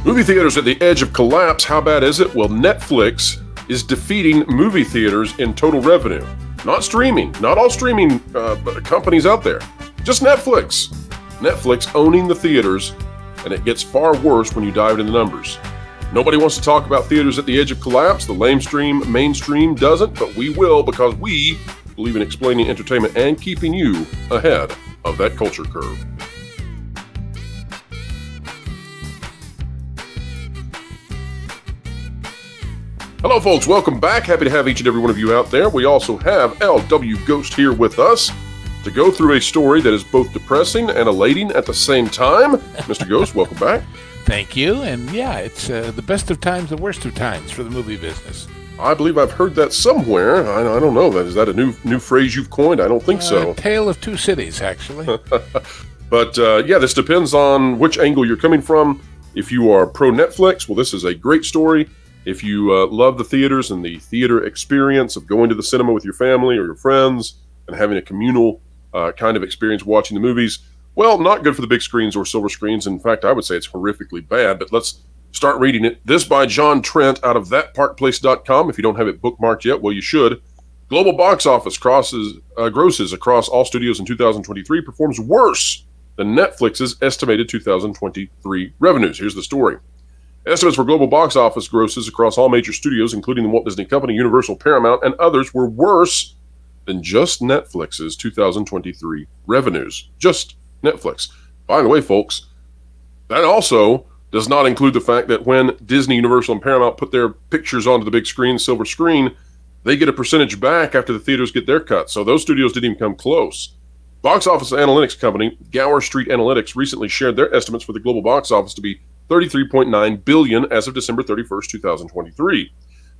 Movie theaters at the edge of collapse. How bad is it? Well, Netflix is defeating movie theaters in total revenue. Not streaming, not all streaming companies out there, just Netflix. Netflix owning the theaters, and it gets far worse when you dive into the numbers. Nobody wants to talk about theaters at the edge of collapse. The mainstream doesn't, but we will, because we believe in explaining entertainment and keeping you ahead of that culture curve. Hello, folks. Welcome back. Happy to have each and every one of you out there. We also have LW Ghost here with us to go through a story that is both depressing and elating at the same time. Mr. Ghost, welcome back. Thank you. And yeah, it's the best of times, the worst of times for the movie business. I believe I've heard that somewhere. I don't know. Is that a new phrase you've coined? I don't think so. Tale of two cities, actually. But yeah, this depends on which angle you're coming from. If you are pro-Netflix, well, this is a great story. If you love the theaters and the theater experience of going to the cinema with your family or your friends and having a communal kind of experience watching the movies, well, not good for the big screens or silver screens. In fact, I would say it's horrifically bad, but let's start reading it. This by John Trent out of thatparkplace.com. If you don't have it bookmarked yet, well, you should. Global box office grosses across all studios in 2023 performs worse than Netflix's estimated 2023 revenues. Here's the story. Estimates for global box office grosses across all major studios, including the Walt Disney Company, Universal, Paramount, and others, were worse than just Netflix's 2023 revenues. Just Netflix. By the way, folks, that also does not include the fact that when Disney, Universal, and Paramount put their pictures onto the big screen, silver screen, they get a percentage back after the theaters get their cut. So those studios didn't even come close. Box office analytics company Gower Street Analytics recently shared their estimates for the global box office to be $33.9 billion as of December 31st, 2023.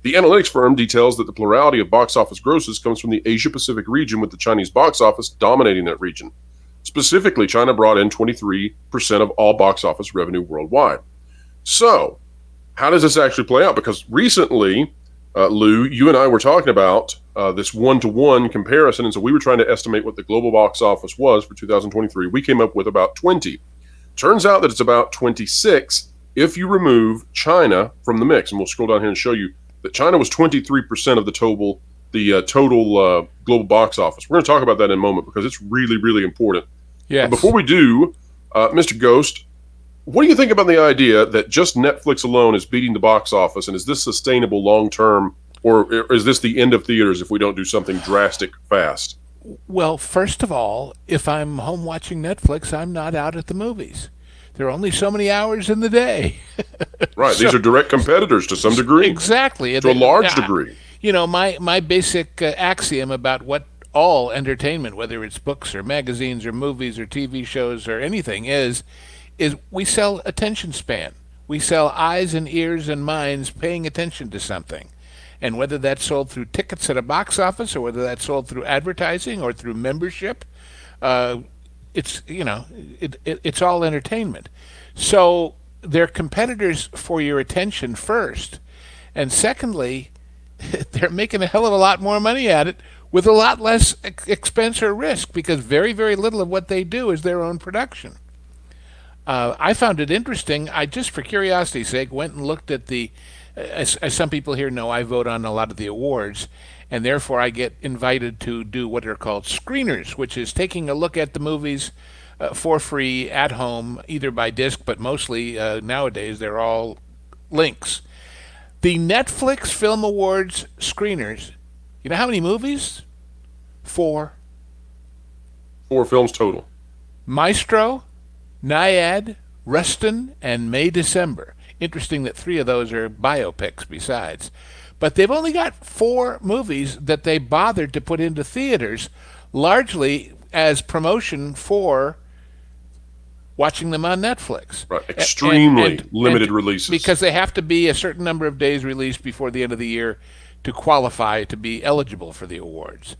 The analytics firm details that the plurality of box office grosses comes from the Asia-Pacific region, with the Chinese box office dominating that region. Specifically, China brought in 23% of all box office revenue worldwide. So, how does this actually play out? Because recently, Lou, you and I were talking about this one-to-one comparison, and so we were trying to estimate what the global box office was for 2023. We came up with about 20. Turns out that it's about 26 if you remove China from the mix. And we'll scroll down here and show you that China was 23% of the total global box office. We're going to talk about that in a moment because it's really, really important. Yes. But before we do, Mr. Ghost, what do you think about the idea that just Netflix alone is beating the box office? And is this sustainable long-term, or is this the end of theaters if we don't do something drastic fast? Well, first of all, if I'm home watching Netflix, I'm not out at the movies. There are only so many hours in the day. Right. These are direct competitors to some degree. Exactly. To a large degree. You know, my basic axiom about what all entertainment, whether it's books or magazines or movies or TV shows or anything, is we sell attention span. We sell eyes and ears and minds paying attention to something. And whether that's sold through tickets at a box office or whether that's sold through advertising or through membership, it's all entertainment. So they're competitors for your attention first. And secondly, they're making a hell of a lot more money at it with a lot less expense or risk, because very, very little of what they do is their own production. I found it interesting. I just, for curiosity's sake, went and looked at as some people here know, I vote on a lot of the awards, and therefore I get invited to do what are called screeners, which is taking a look at the movies for free at home, either by disc, but mostly nowadays they're all links. The Netflix Film Awards screeners, you know how many movies? 4. 4 films total. Maestro, Naiad, Rustin, and May December. Interesting that 3 of those are biopics besides. But they've only got 4 movies that they bothered to put into theaters, largely as promotion for watching them on Netflix. Right, extremely limited releases. Because they have to be a certain number of days released before the end of the year to qualify to be eligible for the awards.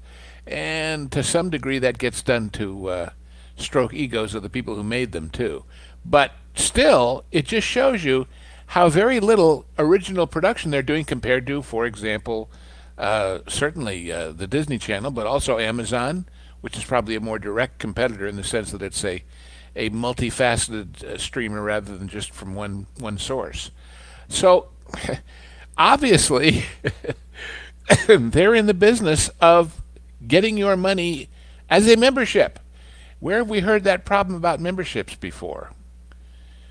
And to some degree that gets done to stroke egos of the people who made them too. But still, it just shows you how very little original production they're doing compared to, for example, certainly the Disney Channel, but also Amazon, which is probably a more direct competitor in the sense that it's a a multifaceted streamer rather than just from one source. So obviously, they're in the business of getting your money as a membership. Where have we heard that problem about memberships before?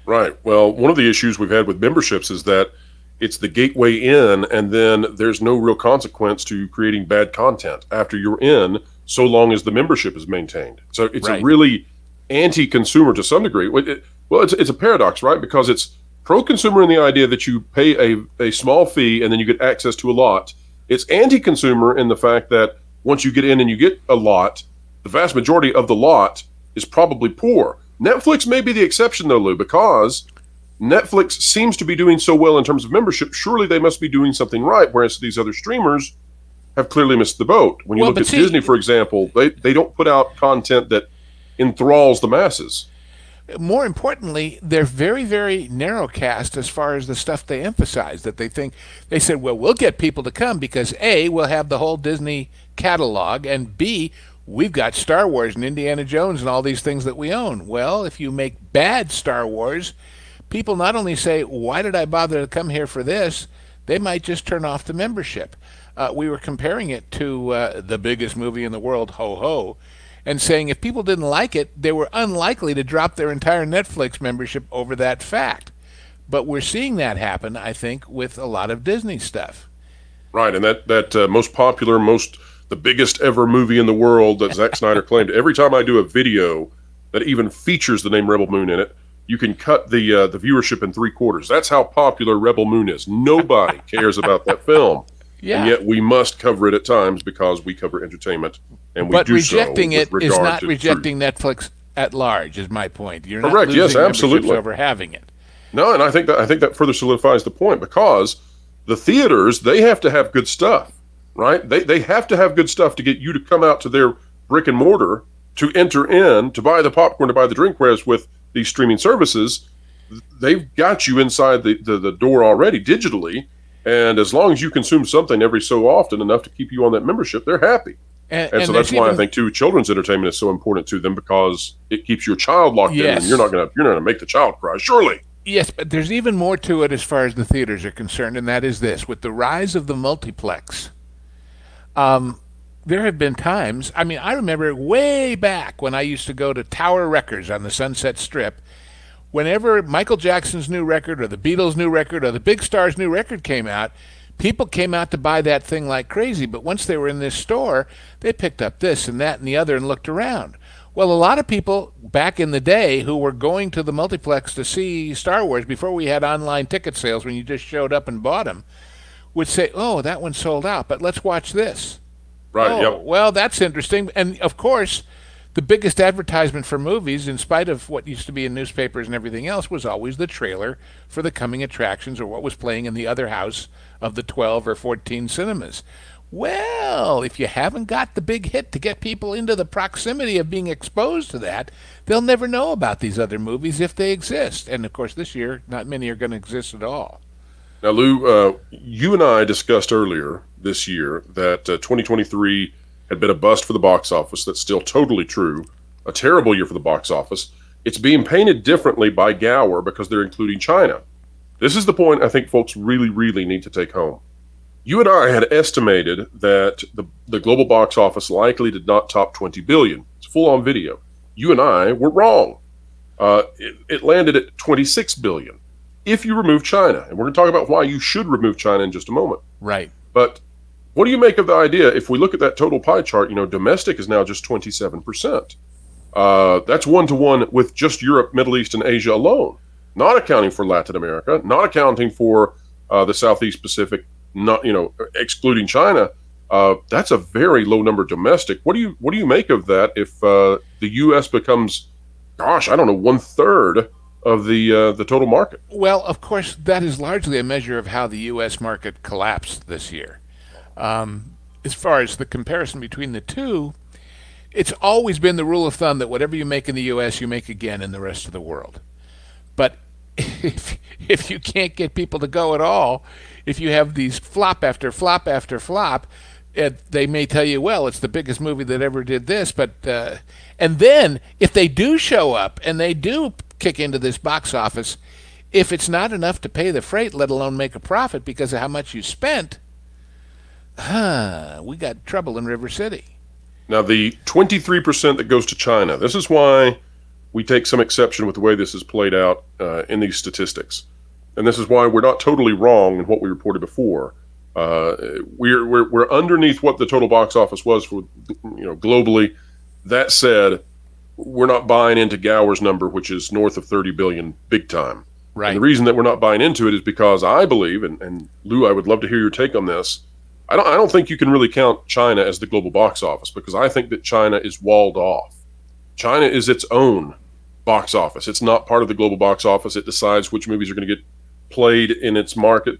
Right. Well, one of the issues we've had with memberships is that it's the gateway in, and then there's no real consequence to creating bad content after you're in, so long as the membership is maintained. So it's Right. a really anti-consumer to some degree. Well, it's a paradox, right? Because it's pro-consumer in the idea that you pay a small fee and then you get access to a lot. It's anti-consumer in the fact that once you get in and you get a lot, the vast majority of the lot is probably poor. Netflix may be the exception, though, Lou, because Netflix seems to be doing so well in terms of membership. Surely they must be doing something right, whereas these other streamers have clearly missed the boat. When you look at Disney, for example, they don't put out content that enthralls the masses. More importantly, they're very, very narrowcast as far as the stuff they emphasize. That they said, well, we'll get people to come because A, we'll have the whole Disney catalog, and B, we've got Star Wars and Indiana Jones and all these things that we own. Well, if you make bad Star Wars, people not only say, why did I bother to come here for this? They might just turn off the membership. We were comparing it to the biggest movie in the world, Ho Ho, and saying if people didn't like it, they were unlikely to drop their entire Netflix membership over that fact. But we're seeing that happen, I think, with a lot of Disney stuff. Right, and that most popular, the biggest ever movie in the world that Zack Snyder claimed. Every time I do a video that even features the name Rebel Moon in it, you can cut the viewership in 3/4. That's how popular Rebel Moon is. Nobody cares about that film. Yeah. And yet we must cover it at times because we cover entertainment, and we do rejecting so it with is regard not to rejecting truth. Netflix at large. Is my point. You're Correct. not Yes, losing memberships absolutely. over having it. No, and I think that further solidifies the point, because the theaters, they have to have good stuff, right? They have to have good stuff to get you to come out to their brick and mortar to enter in, to buy the popcorn, to buy the drink, whereas with these streaming services, they've got you inside the door already digitally, and as long as you consume something every so often enough to keep you on that membership, they're happy. And so that's why I think too, children's entertainment is so important to them, because it keeps your child locked in, and you're not gonna make the child cry, surely. Yes, but there's even more to it as far as the theaters are concerned, and that is this: with the rise of the multiplex, there have been times. I mean, I remember way back when I used to go to Tower Records on the Sunset Strip. Whenever Michael Jackson's new record or the Beatles' new record or the Big Star's new record came out, people came out to buy that thing like crazy. But once they were in this store, they picked up this and that and the other and looked around. Well, a lot of people back in the day who were going to the multiplex to see Star Wars before we had online ticket sales, when you just showed up and bought them, would say, oh, that one sold out, but let's watch this. Right, oh, yep. Well, that's interesting. And, of course, the biggest advertisement for movies, in spite of what used to be in newspapers and everything else, was always the trailer for the coming attractions or what was playing in the other house of the 12 or 14 cinemas. Well, if you haven't got the big hit to get people into the proximity of being exposed to that, they'll never know about these other movies if they exist. And, of course, this year, not many are going to exist at all. Now, Lou, you and I discussed earlier this year that 2023 had been a bust for the box office. That's still totally true. A terrible year for the box office. It's being painted differently by Gower because they're including China. This is the point I think folks really, really need to take home. You and I had estimated that the global box office likely did not top 20 billion. It's full-on video. You and I were wrong. It landed at 26 billion if you remove China. And we're going to talk about why you should remove China in just a moment. Right. But what do you make of the idea, if we look at that total pie chart, domestic is now just 27%. That's 1-to-1 with just Europe, Middle East, and Asia alone, not accounting for Latin America, not accounting for the Southeast Pacific, not excluding China. That's a very low number domestic. What do you make of that if the U.S. becomes, gosh, I don't know, 1/3 of the total market? Well, of course, that is largely a measure of how the U.S. market collapsed this year. As far as the comparison between the two, it's always been the rule of thumb that whatever you make in the U.S., you make again in the rest of the world. But if you can't get people to go at all, if you have these flop after flop after flop, they may tell you, well, it's the biggest movie that ever did this, but and then if they do show up and they do kick into this box office, if it's not enough to pay the freight, let alone make a profit because of how much you spent, we got trouble in River City. Now, the 23% that goes to China, this is why we take some exception with the way this is played out in these statistics. And this is why we're not totally wrong in what we reported before. We're underneath what the total box office was for, globally. That said, we're not buying into Gower's number, which is north of 30 billion big time. Right. And the reason that we're not buying into it is because I believe, and Lou, I would love to hear your take on this. I don't think you can really count China as the global box office, because I think that China is walled off. China is its own box office. It's not part of the global box office. It decides which movies are going to get played in its market.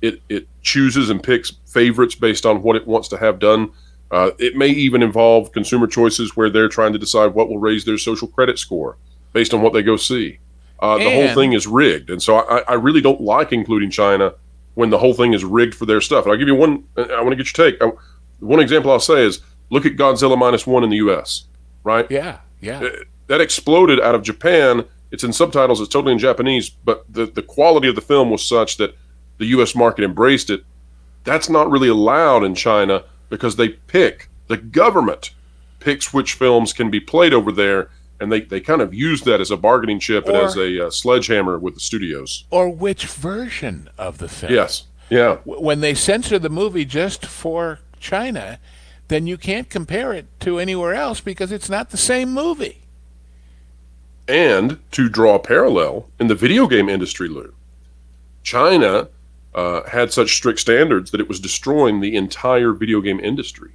It chooses and picks favorites based on what it wants to have done. It may even involve consumer choices where they're trying to decide what will raise their social credit score based on what they go see. The whole thing is rigged. And so I really don't like including China when the whole thing is rigged for their stuff. And I'll give you one, I want to get your take. One example I'll say is, look at Godzilla -1 in the U.S., right? Yeah. That exploded out of Japan. It's in subtitles. It's totally in Japanese. But the quality of the film was such that the U.S. market embraced it. That's not really allowed in China because the government picks which films can be played over there, and they kind of use that as a bargaining chip and as a sledgehammer with the studios. Or which version of the film. Yes, yeah. When they censor the movie just for China, then you can't compare it to anywhere else because it's not the same movie. And to draw a parallel, in the video game industry, Lou, China had such strict standards that it was destroying the entire video game industry.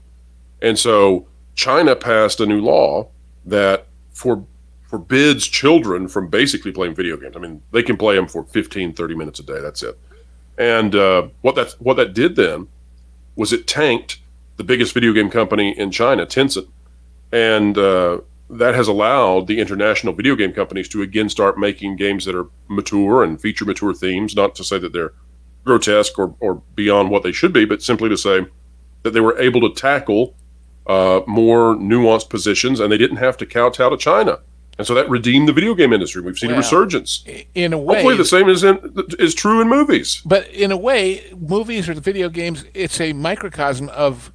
And so China passed a new law that forbids children from basically playing video games. I mean, they can play them for 15, 30 minutes a day. That's it. And what that did then was it tanked the biggest video game company in China, Tencent. And that has allowed the international video game companies to again start making games that are mature and feature mature themes, not to say that they're grotesque or beyond what they should be, but simply to say that they were able to tackle more nuanced positions, and they didn't have to kowtow to China. And so that redeemed the video game industry. We've seen a resurgence. In a way, hopefully the same is true in movies. But in a way, movies or the video games, it's a microcosm of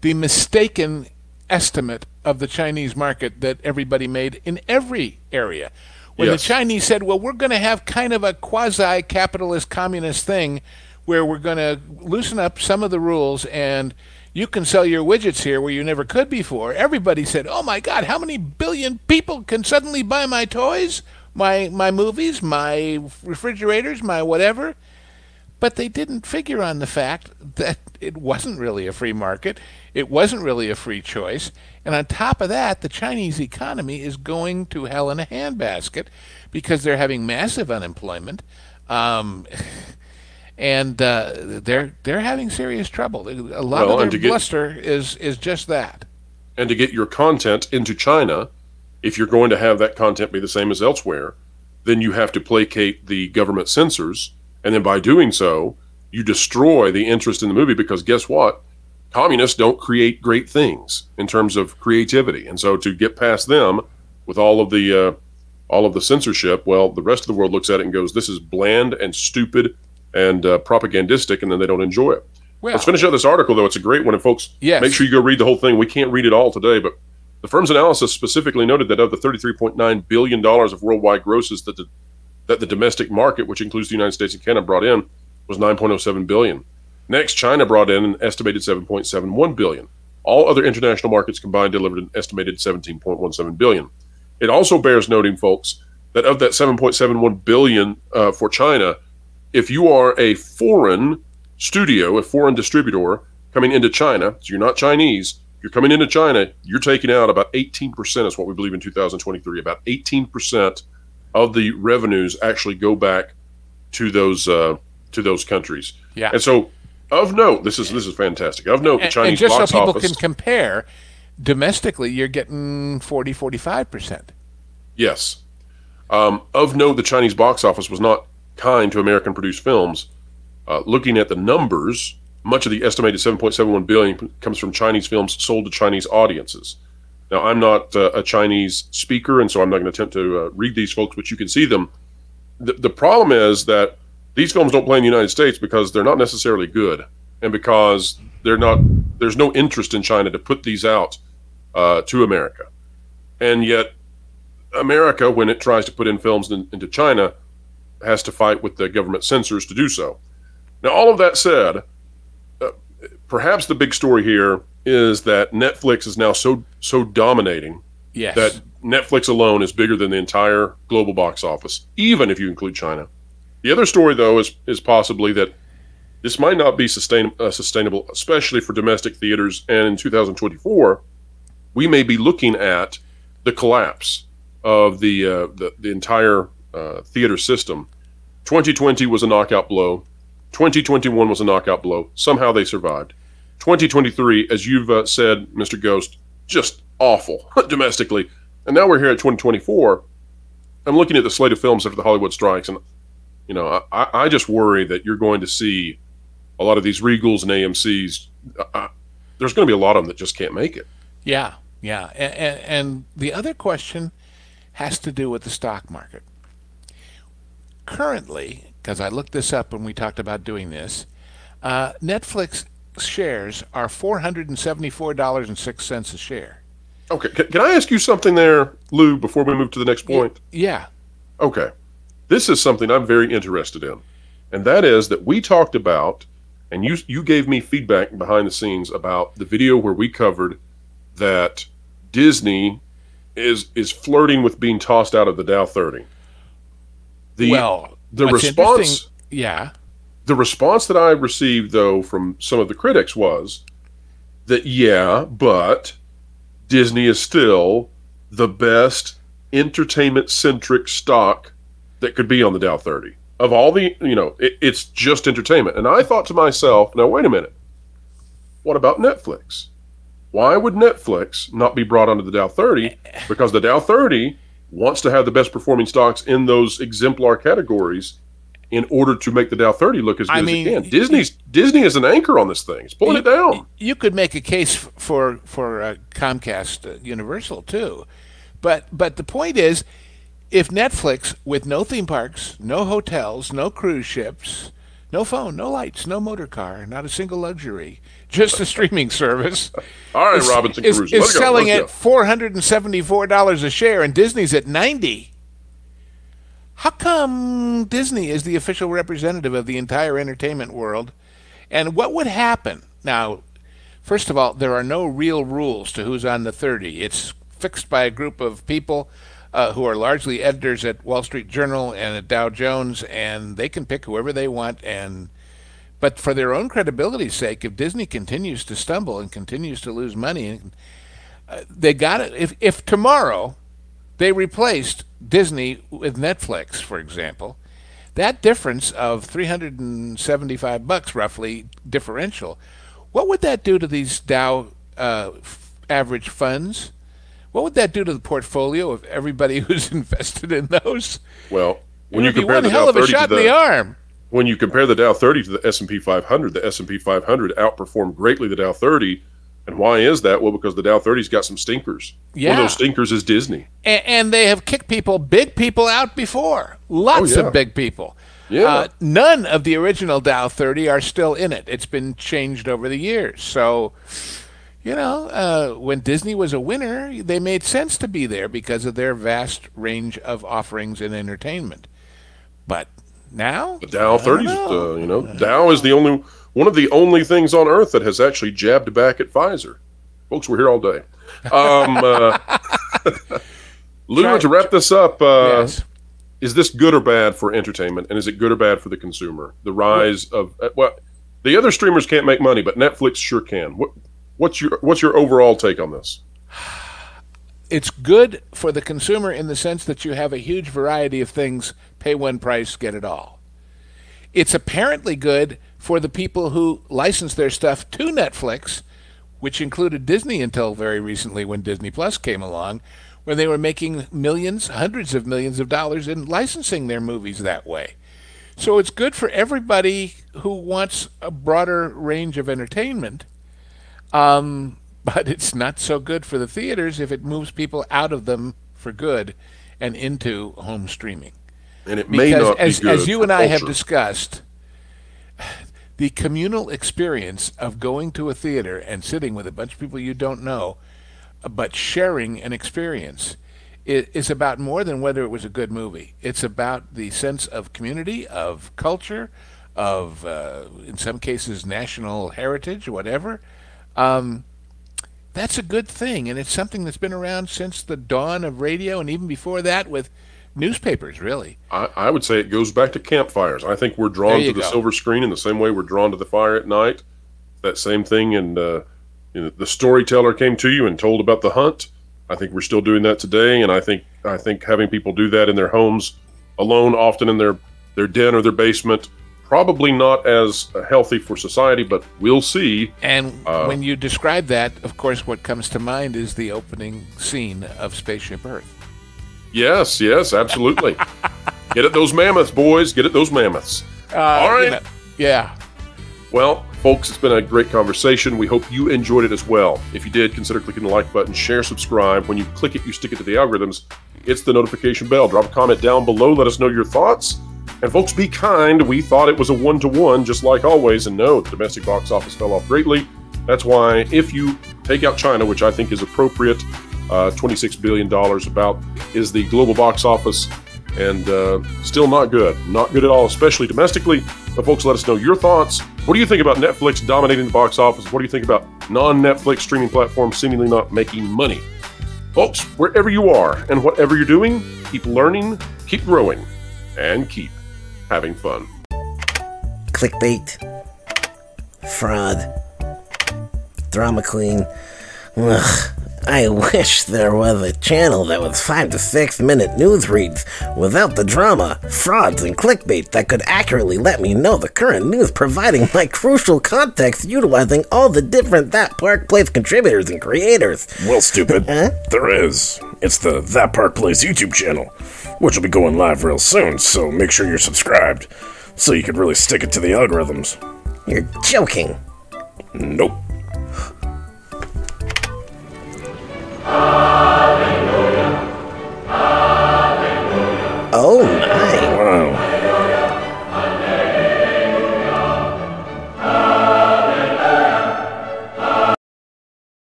the mistaken estimate of the Chinese market that everybody made in every area. When the Chinese said, well, we're going to have kind of a quasi-capitalist communist thing where we're going to loosen up some of the rules and you can sell your widgets here where you never could before. Everybody said, oh my God, how many billion people can suddenly buy my toys, my movies, my refrigerators, my whatever? But they didn't figure on the fact that it wasn't really a free market. It wasn't really a free choice. And on top of that, the Chinese economy is going to hell in a handbasket because they're having massive unemployment. And they're having serious trouble. A lot of their bluster is just that. And to get your content into China, if you're going to have that content be the same as elsewhere, then you have to placate the government censors. And then by doing so, you destroy the interest in the movie because guess what? Communists don't create great things in terms of creativity. And so to get past them with all of the censorship, well, the rest of the world looks at it and goes, this is bland and stupid and propagandistic, and then they don't enjoy it. Well, let's finish out this article, though. It's a great one, and folks, make sure you go read the whole thing. We can't read it all today, but the firm's analysis specifically noted that of the $33.9 billion of worldwide grosses that the domestic market, which includes the United States and Canada, brought in, was $9.07 billion. Next, China brought in an estimated $7.71 billion. All other international markets combined delivered an estimated $17.17 billion. It also bears noting, folks, that of that $7.71 billion for China, if you are a foreign studio, a foreign distributor coming into China, so you're not Chinese, you're coming into China, you're taking out about 18% is what we believe in 2023. About 18% of the revenues actually go back to those countries. Yeah. And so, of note, this is fantastic. Of note, the Chinese box office. And just so people can compare, domestically, you're getting 45%. Yes. Of note, the Chinese box office was not kind to American-produced films. Looking at the numbers, much of the estimated 7.71 billion comes from Chinese films sold to Chinese audiences. Now, I'm not a Chinese speaker, and so I'm not going to attempt to read these folks, but you can see them. The problem is that these films don't play in the United States because they're not necessarily good, and because there's no interest in China to put these out to America. And yet, America, when it tries to put in films into China, has to fight with the government censors to do so. Now, all of that said, perhaps the big story here is that Netflix is now so dominating that Netflix alone is bigger than the entire global box office, even if you include China. The other story, though, is possibly that this might not be sustainable, especially for domestic theaters. And in 2024, we may be looking at the collapse of the entire theater system. 2020 was a knockout blow. 2021 was a knockout blow. Somehow they survived. 2023, as you've said, Mr. Ghost, just awful domestically. And now we're here at 2024. I'm looking at the slate of films after the Hollywood strikes, and I just worry that you're going to see a lot of these Regals and AMCs. There's going to be a lot of them that just can't make it. Yeah. And the other question has to do with the stock market. Currently, because I looked this up when we talked about doing this, Netflix shares are $474.06 a share. Okay, can I ask you something there, Lou, before we move to the next point? Yeah. Okay. This is something I'm very interested in, and that is that we talked about, and you gave me feedback behind the scenes about the video where we covered that Disney is flirting with being tossed out of the Dow 30. The response, the response that I received, though, from some of the critics was that, but Disney is still the best entertainment-centric stock that could be on the Dow 30. Of all the, it's just entertainment. And I thought to myself, now, wait a minute. What about Netflix? Why would Netflix not be brought onto the Dow 30? Because the Dow 30 wants to have the best performing stocks in those exemplar categories in order to make the Dow 30 look as good as it can. Disney is an anchor on this thing. It's pulling it down. You could make a case for Comcast Universal too, but the point is, if Netflix, with no theme parks, no hotels, no cruise ships, no phone, no lights, no motor car, not a single luxury, just a streaming service. All right, Robinson Crusoe. Is selling at $474 a share, and Disney's at $90. How come Disney is the official representative of the entire entertainment world? And what would happen? Now, first of all, there are no real rules to who's on the 30. It's fixed by a group of people who are largely editors at Wall Street Journal and at Dow Jones, and they can pick whoever they want. But for their own credibility's sake, if Disney continues to stumble and continues to lose money, they got it. If tomorrow they replaced Disney with Netflix, for example, that difference of $375 roughly differential, what would that do to these Dow average funds? What would that do to the portfolio of everybody who's invested in those? Well, when you compare the Dow 30 to the arm. When you compare the Dow 30 to the S&P 500, the S&P 500 outperformed greatly the Dow 30. And why is that? Well, because the Dow 30's got some stinkers. Yeah. One of those stinkers is Disney. And they have kicked big people out before. Lots of big people. Yeah. None of the original Dow 30 are still in it. It's been changed over the years. So, when Disney was a winner, they made sense to be there because of their vast range of offerings in entertainment. But now? The Dow 30's, Dow is one of the only things on earth that has actually jabbed back at Pfizer. Folks, we're here all day. Lou, to wrap this up, yes. Is this good or bad for entertainment, and is it good or bad for the consumer? The rise of the other streamers can't make money, but Netflix sure can. What's your overall take on this? It's good for the consumer in the sense that you have a huge variety of things, pay one price, get it all. It's apparently good for the people who license their stuff to Netflix, which included Disney until very recently when Disney Plus came along, where they were making millions, hundreds of millions of dollars in licensing their movies that way. So it's good for everybody who wants a broader range of entertainment, but it's not so good for the theaters if it moves people out of them for good and into home streaming. And it may not be good as you for and I have culture. discussed, the communal experience of going to a theater and sitting with a bunch of people you don't know, but sharing an experience, is about more than whether it was a good movie. It's about the sense of community, of culture, of, in some cases, national heritage, whatever. That's a good thing, and it's something that's been around since the dawn of radio, and even before that with newspapers, really. I would say it goes back to campfires. I think we're drawn to the silver screen in the same way we're drawn to the fire at night. That same thing, and the storyteller came to you and told about the hunt. I think we're still doing that today, and I think having people do that in their homes, alone, often in their den or their basement, probably not as healthy for society, but we'll see. And when you describe that, of course, what comes to mind is the opening scene of Spaceship Earth. Yes, absolutely. Get at those mammoths, boys. Get at those mammoths. All right. Yeah. Well, folks, it's been a great conversation. We hope you enjoyed it as well. If you did, consider clicking the like button, share, subscribe. When you click it, you stick it to the algorithms. It's the notification bell. Drop a comment down below. Let us know your thoughts. And folks, be kind. We thought it was a 1-to-1, just like always. And no, the domestic box office fell off greatly. That's why if you take out China, which I think is appropriate, $26 billion about is the global box office, and still not good. Not good at all, especially domestically. But folks, let us know your thoughts. What do you think about Netflix dominating the box office? What do you think about non-Netflix streaming platforms seemingly not making money? Folks, wherever you are and whatever you're doing, keep learning, keep growing, and keep having fun. Clickbait. Fraud. Drama queen. Ugh. I wish there was a channel that was 5 to 6 minute news reads without the drama, frauds, and clickbait that could accurately let me know the current news, providing my crucial context utilizing all the different That Park Place contributors and creators. Well, stupid. There is. It's the That Park Place YouTube channel, which will be going live real soon, so make sure you're subscribed, so you can really stick it to the algorithms. You're joking. Nope.